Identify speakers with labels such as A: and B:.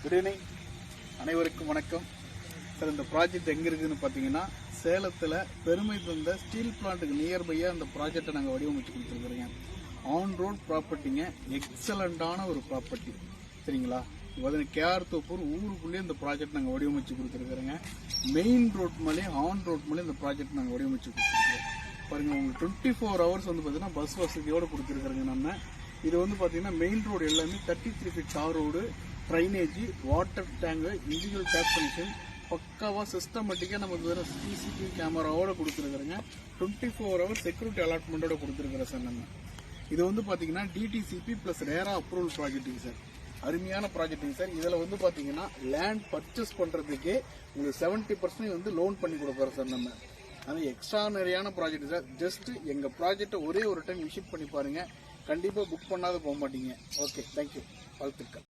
A: Good evening, அனைவருக்கும் வணக்கம் sir. இந்த ப்ராஜெக்ட் எங்கே இருக்குதுன்னு பார்த்தீங்கன்னா, சேலத்தில் பெருமை தந்த ஸ்டீல் பிளான்ட்டுக்கு நியர்பையாக அந்த ப்ராஜெக்டை நாங்கள் வடிவமைச்சு கொடுத்துருக்குறோங்க. ஆன் ரோட் ப்ராப்பர்ட்டிங்க, எக்ஸலண்ட்டான ஒரு ப்ராப்பர்ட்டி சரிங்களா. இப்போ கேஆர் தோப்பூர் ஊருக்குள்ளேயே இந்த ப்ராஜெக்ட் நாங்கள் வடிவமைச்சு கொடுத்துருக்குறோங்க. மெயின் ரோட் மேலே ஆன் ரோட் மேலே இந்த ப்ராஜெக்ட் நாங்கள் வடிவமைச்சு கொடுத்துருக்கோம். பாருங்கள், உங்களுக்கு 24 hours வந்து பார்த்தீங்கன்னா பஸ் வசதியோடு கொடுத்துருக்குறோங்க. நம்ம இது வந்து பார்த்தீங்கன்னா மெயின் ரோடு எல்லாமே 33 feet தார் road, drainage, water tank, individual tape connection பக்காவாக சிஸ்டமேட்டிக்காக நமக்கு வேறு சிசிடிவி கேமராவோட கொடுத்துருக்குறோங்க. 24 hours செக்யூரிட்டி அலாட்மெண்ட்டோட கொடுத்துருக்குறோம் சார். நம்ம இது வந்து பார்த்தீங்கன்னா டிடிசிபி ப்ளஸ் ரேரா அப்ரூவல் ப்ராஜெக்ட்டுங்க சார். அருமையான ப்ராஜெக்ட்டுங்க சார். இதில் வந்து பார்த்தீங்கன்னா லேண்ட் பர்ச்சேஸ் பண்ணுறதுக்கே உங்களுக்கு 70% வந்து லோன் பண்ணி கொடுக்குறோம் சார். நம்ம அது எக்ஸ்ட்ரானரியான ப்ராஜெக்ட் சார். ஜஸ்ட் எங்கள் ப்ராஜெக்டை ஒரே ஒரு டைம் விசிட் பண்ணி பாருங்கள், கண்டிப்பாக புக் பண்ணாத போக மாட்டீங்க. ஓகே, தேங்க்யூ, வாழ்த்துக்கள்.